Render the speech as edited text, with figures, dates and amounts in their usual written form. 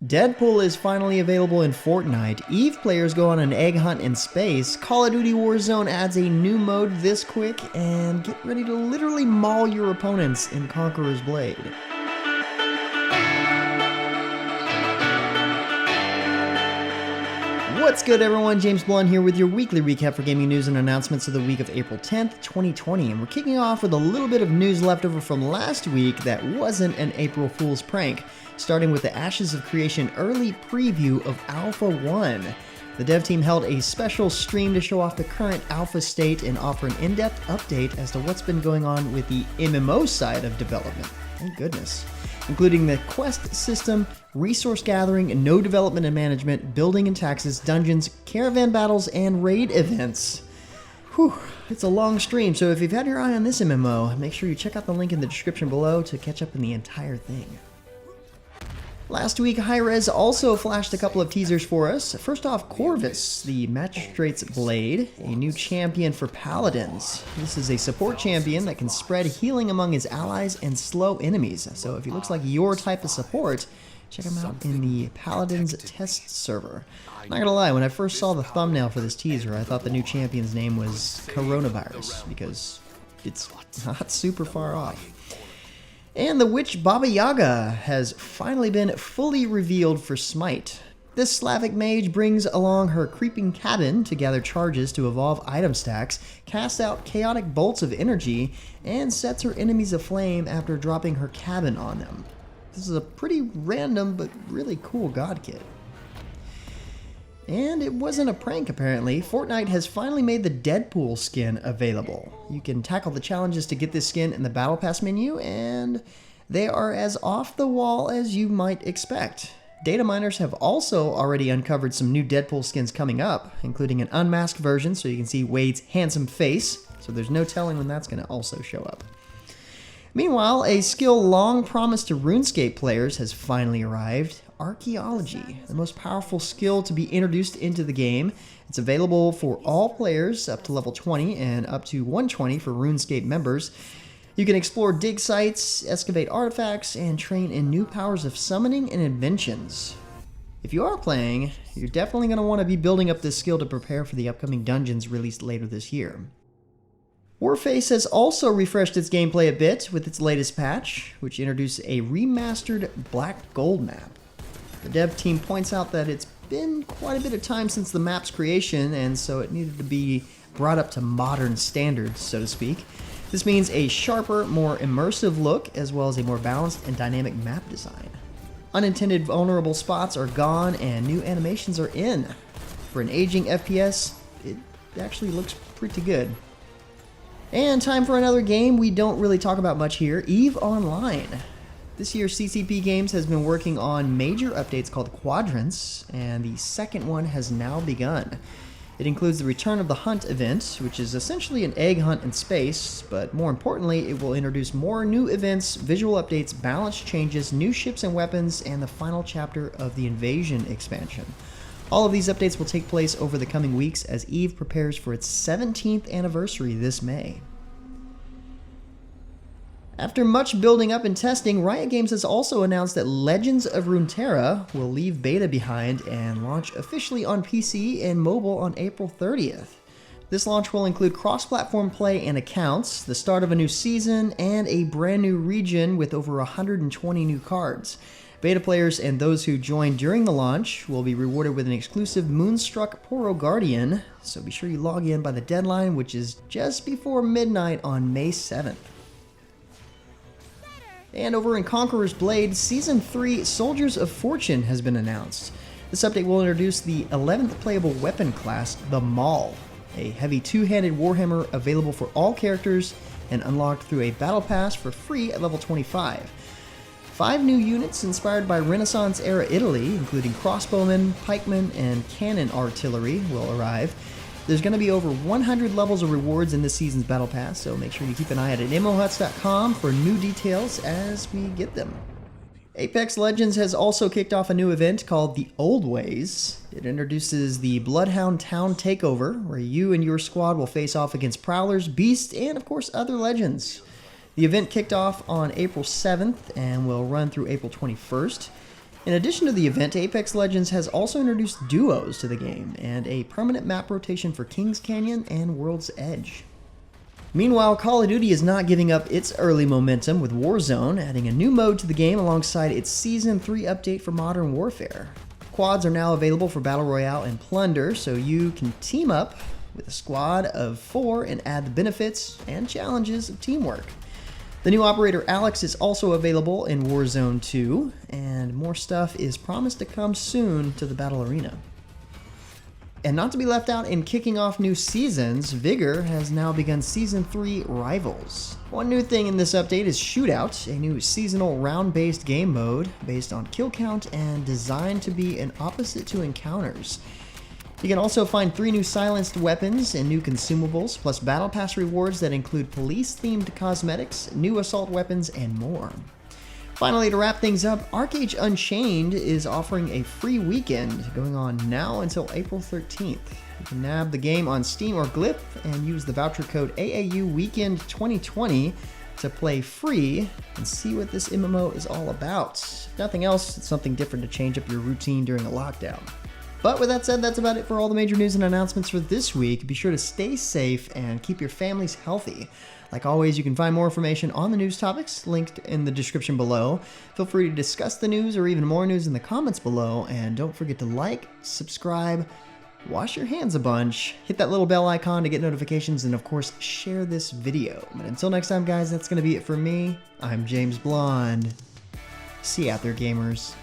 Deadpool is finally available in Fortnite, EVE players go on an egg hunt in space, Call of Duty Warzone adds a new mode this quick, and get ready to literally maul your opponents in Conqueror's Blade. What's good, everyone? James Blunt here with your weekly recap for gaming news and announcements of the week of April 10th, 2020, and we're kicking off with a little bit of news left over from last week that wasn't an April Fool's prank, starting with the Ashes of Creation early preview of Alpha 1. The dev team held a special stream to show off the current alpha state and offer an in-depth update as to what's been going on with the MMO side of development. Thank goodness. Including the quest system, resource gathering, node development and management, building and taxes, dungeons, caravan battles, and raid events. Whew, it's a long stream, so if you've had your eye on this MMO, make sure you check out the link in the description below to catch up in the entire thing. Last week, Hi-Rez also flashed a couple of teasers for us. First off, Corvus, the Magistrate's Blade, a new champion for Paladins. This is a support champion that can spread healing among his allies and slow enemies. So if he looks like your type of support, check him out in the Paladins test server. Not gonna lie, when I first saw the thumbnail for this teaser, I thought the new champion's name was Coronavirus, because it's not super far off. And the witch Baba Yaga has finally been fully revealed for SMITE. This Slavic mage brings along her creeping cabin to gather charges to evolve item stacks, casts out chaotic bolts of energy, and sets her enemies aflame after dropping her cabin on them. This is a pretty random but really cool god kit. And it wasn't a prank, apparently. Fortnite has finally made the Deadpool skin available. You can tackle the challenges to get this skin in the Battle Pass menu, and they are as off the wall as you might expect. Data miners have also already uncovered some new Deadpool skins coming up, including an unmasked version so you can see Wade's handsome face, so there's no telling when that's going to also show up. Meanwhile, a skill long promised to Runescape players has finally arrived. Archaeology, the most powerful skill to be introduced into the game. It's available for all players up to level 20 and up to 120 for Runescape members. You can explore dig sites, excavate artifacts, and train in new powers of summoning and inventions. If you are playing, you're definitely going to want to be building up this skill to prepare for the upcoming dungeons released later this year. Warface has also refreshed its gameplay a bit with its latest patch, which introduced a remastered Blackgold map. The dev team points out that it's been quite a bit of time since the map's creation, and so it needed to be brought up to modern standards, so to speak. This means a sharper, more immersive look, as well as a more balanced and dynamic map design. Unintended vulnerable spots are gone, and new animations are in. For an aging FPS, it actually looks pretty good. And time for another game we don't really talk about much here, EVE Online. This year, CCP Games has been working on major updates called Quadrants, and the second one has now begun. It includes the Return of the Hunt event, which is essentially an egg hunt in space, but more importantly, it will introduce more new events, visual updates, balance changes, new ships and weapons, and the final chapter of the Invasion expansion. All of these updates will take place over the coming weeks as EVE prepares for its 17th anniversary this May. After much building up and testing, Riot Games has also announced that Legends of Runeterra will leave beta behind and launch officially on PC and mobile on April 30th. This launch will include cross-platform play and accounts, the start of a new season, and a brand new region with over 120 new cards. Beta players and those who join during the launch will be rewarded with an exclusive Moonstruck Poro Guardian, so be sure you log in by the deadline, which is just before midnight on May 7th. And over in Conqueror's Blade, Season 3 Soldiers of Fortune has been announced. This update will introduce the 11th playable weapon class, the Maul, a heavy two-handed warhammer available for all characters and unlocked through a battle pass for free at level 25. 5 new units inspired by Renaissance-era Italy, including crossbowmen, pikemen, and cannon artillery, will arrive. There's going to be over 100 levels of rewards in this season's Battle Pass, so make sure you keep an eye out at immohuts.com for new details as we get them. Apex Legends has also kicked off a new event called The Old Ways. It introduces the Bloodhound Town Takeover, where you and your squad will face off against Prowlers, Beasts, and of course other legends. The event kicked off on April 7th and will run through April 21st. In addition to the event, Apex Legends has also introduced duos to the game and a permanent map rotation for Kings Canyon and World's Edge. Meanwhile, Call of Duty is not giving up its early momentum, with Warzone adding a new mode to the game alongside its Season 3 update for Modern Warfare. Quads are now available for Battle Royale and Plunder, so you can team up with a squad of 4 and add the benefits and challenges of teamwork. The new operator Alex is also available in Warzone 2, and more stuff is promised to come soon to the Battle Arena. And not to be left out in kicking off new seasons, Vigor has now begun Season 3 Rivals. One new thing in this update is Shootout, a new seasonal round-based game mode based on kill count and designed to be an opposite to encounters. You can also find 3 new silenced weapons and new consumables, plus Battle Pass rewards that include police-themed cosmetics, new assault weapons, and more. Finally, to wrap things up, ArcheAge Unchained is offering a free weekend going on now until April 13th. You can nab the game on Steam or Glyph and use the voucher code AAUWeekend2020 to play free and see what this MMO is all about. If nothing else, it's something different to change up your routine during a lockdown. But with that said, that's about it for all the major news and announcements for this week. Be sure to stay safe and keep your families healthy. Like always, you can find more information on the news topics linked in the description below. Feel free to discuss the news or even more news in the comments below. And don't forget to like, subscribe, wash your hands a bunch, hit that little bell icon to get notifications, and of course, share this video. But until next time, guys, that's going to be it for me. I'm James Blonde. See you out there, gamers.